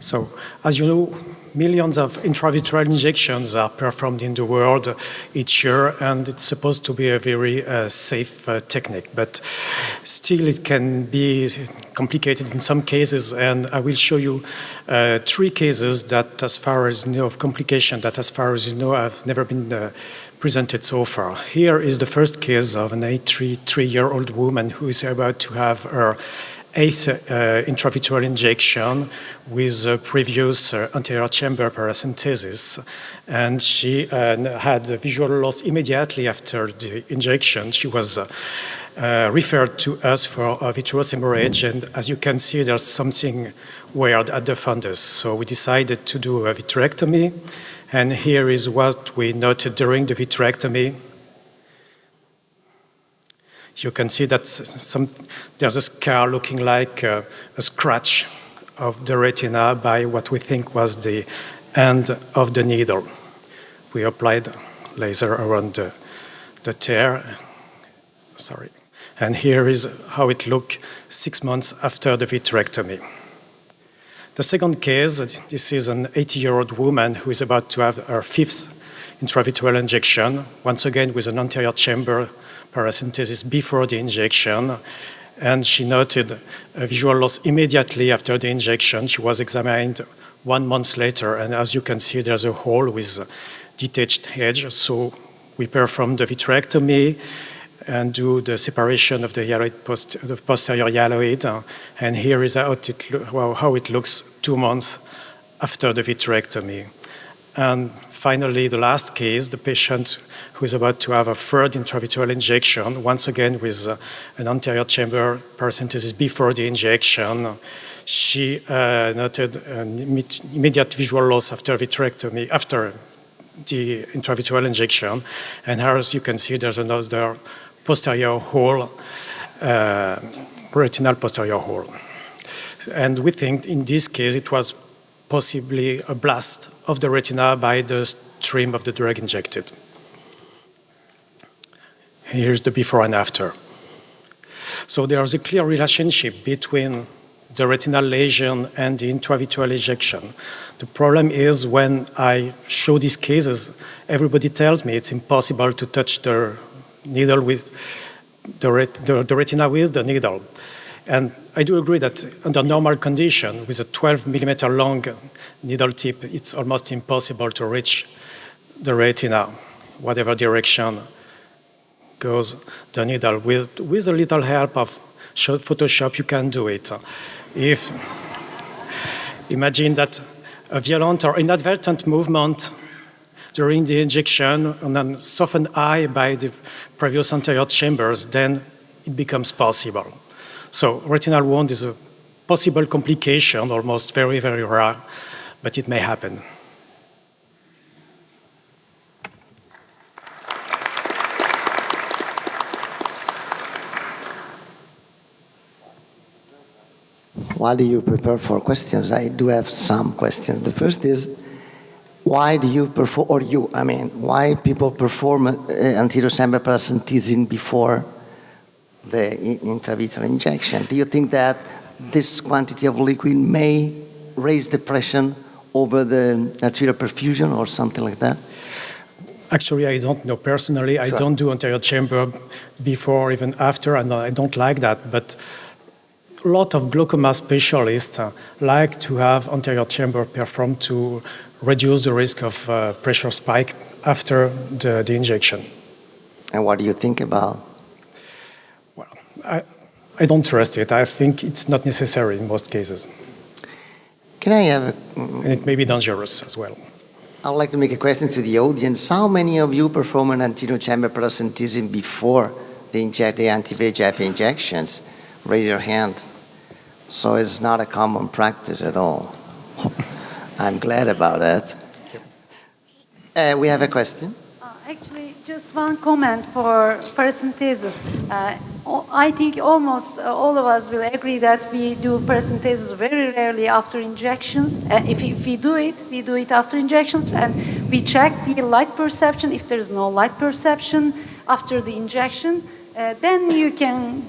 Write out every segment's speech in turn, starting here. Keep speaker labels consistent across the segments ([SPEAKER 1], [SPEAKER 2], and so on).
[SPEAKER 1] So, as you know, millions of intravitreal injections are performed in the world each year, and it's supposed to be a very safe technique. But still, it can be complicated in some cases, and I will show you 3 cases that, as far as you know, of complication that, as far as you know, have never been presented so far. Here is the first case of an 83-year-old woman who is about to have her 8th intravitreal injection with a previous anterior chamber paracentesis, and she had visual loss immediately after the injection. She was referred to us for a vitreous hemorrhage, and as you can see, there's something weird at the fundus. So we decided to do a vitrectomy, and here is what we noted during the vitrectomy. You can see that there's a scar looking like a scratch of the retina by what we think was the end of the needle. We applied laser around the tear. Sorry. And here is how it looked 6 months after the vitrectomy. The second case, this is an 80-year-old woman who is about to have her 5th intravitreal injection, once again with an anterior chamber paracentesis before the injection, and she noted a visual loss immediately after the injection. She was examined 1 month later, and as you can see, there's a hole with detached edge. So we perform the vitrectomy and do the separation of the posterior hyaloid, and here is how it looks 2 months after the vitrectomy. And finally, the last case, the patient who is about to have a 3rd intravitreal injection, once again with an anterior chamber paracentesis before the injection. She noted an immediate visual loss after vitrectomy, after the intravitreal injection. And here, as you can see, there's another posterior hole, retinal posterior hole. And we think in this case it was possibly a blast of the retina by the stream of the drug injected. Here's the before and after. So there's a clear relationship between the retinal lesion and the intravitreal injection. The problem is when I show these cases, everybody tells me it's impossible to touch the needle with the retina with the needle. And I do agree that under normal condition, with a 12 millimeter long needle tip, it's almost impossible to reach the retina, whatever direction goes the needle. With a little help of Photoshop, you can do it. Imagine that a violent or inadvertent movement during the injection and then softened eye by the previous anterior chambers, then it becomes possible. So retinal wound is a possible complication, almost very, very rare, but it may happen.
[SPEAKER 2] While do you prepare for questions, I do have some questions. The first is, why do you perform, why people perform anterior chamber paracentesis before the intravitreal injection? Do you think that this quantity of liquid may raise the pressure over the arterial perfusion or something like that?
[SPEAKER 1] Actually, I don't know personally. Sure. I don't do anterior chamber before, even after, and I don't like that. But a lot of glaucoma specialists like to have anterior chamber performed to reduce the risk of pressure spike after the injection.
[SPEAKER 2] And what do you think about?
[SPEAKER 1] Well, I don't trust it. I think it's not necessary in most cases.
[SPEAKER 2] Can I have
[SPEAKER 1] and it may be dangerous as well.
[SPEAKER 2] I would like to make a question to the audience. How many of you perform an anterior chamber paracentesis before they inject the anti-VEGF injections? Raise your hand. So it's not a common practice at all. I'm glad about that. We have a question.
[SPEAKER 3] Actually, just one comment for paracentesis. I think almost all of us will agree that we do paracentesis very rarely after injections. If we do it after injections, and we check the light perception. If there is no light perception after the injection, then you can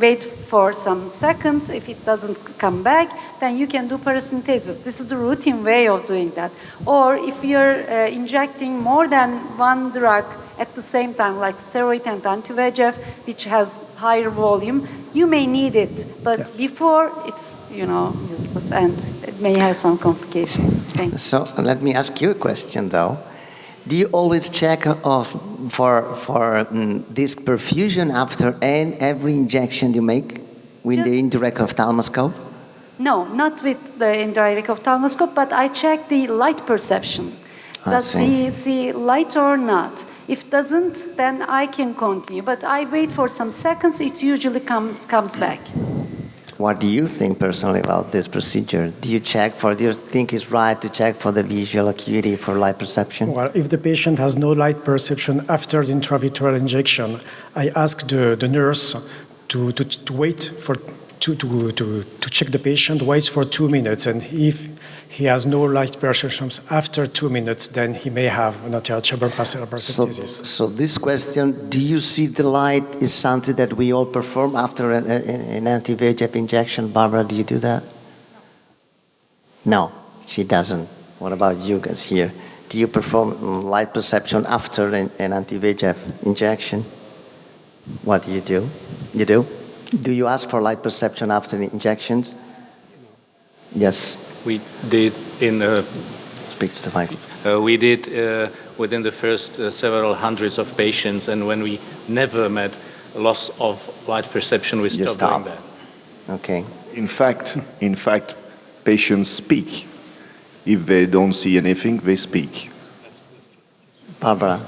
[SPEAKER 3] wait for some seconds. If it doesn't come back, then you can do paracentesis. This is the routine way of doing that. Or if you're injecting more than one drug at the same time, like steroid and anti-VEGF, which has higher volume, you may need it. But
[SPEAKER 1] Yes.
[SPEAKER 3] before, it's, useless, and it may have some complications. Thank you.
[SPEAKER 2] So let me ask you a question, though. Do you always check for disc perfusion after every injection you make with the indirect ophthalmoscope?
[SPEAKER 3] No, not with the indirect ophthalmoscope, but I check the light perception. Does he see light or not? If doesn't, then I can continue. But I wait for some seconds. It usually comes back.
[SPEAKER 2] What do you think personally about this procedure? Do you think it's right to check for the visual acuity for light perception?
[SPEAKER 1] Well, if the patient has no light perception after the intravitreal injection, I ask the nurse to wait for to check the patient, waits for 2 minutes, and if he has no light perceptions after 2 minutes, then he may have an anterior chamber paracentesis.
[SPEAKER 2] So this question, do you see the light is something that we all perform after an anti-VEGF injection? Barbara, do you do that? No, she doesn't. What about you guys here? Do you perform light perception after an anti-VEGF injection? What do you do? You do? Do you ask for light perception after the injections? Yes.
[SPEAKER 4] We did
[SPEAKER 2] Speak to the mic.
[SPEAKER 4] we did within the first several hundreds of patients, and when we never met loss of light perception, we stopped doing that.
[SPEAKER 2] Okay.
[SPEAKER 5] In fact, patients speak. If they don't see anything, they speak.
[SPEAKER 2] Barbara.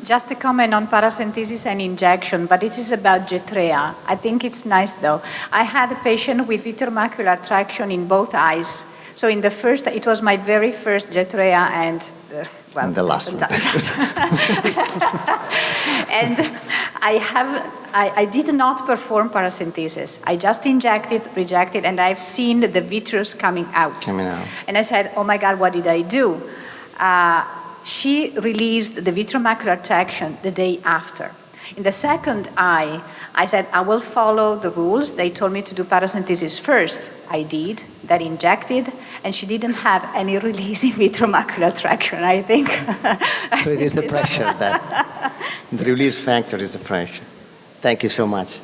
[SPEAKER 6] Just a comment on paracentesis and injection, but it is about Jetrea. I think it's nice though. I had a patient with vitreomacular traction in both eyes. So in the first, it was my very first Jetrea and
[SPEAKER 2] And the last one.
[SPEAKER 6] And I did not perform paracentesis. I just injected, rejected, and I've seen the vitreous coming out. And I said, oh my God, what did I do? She released the vitreomacular traction the day after. In the second eye, I said, I will follow the rules. They told me to do paracentesis first. I did, then injected, and she didn't have any release in vitreomacular traction, I think.
[SPEAKER 2] So it is the pressure that the release factor is the pressure. Thank you so much.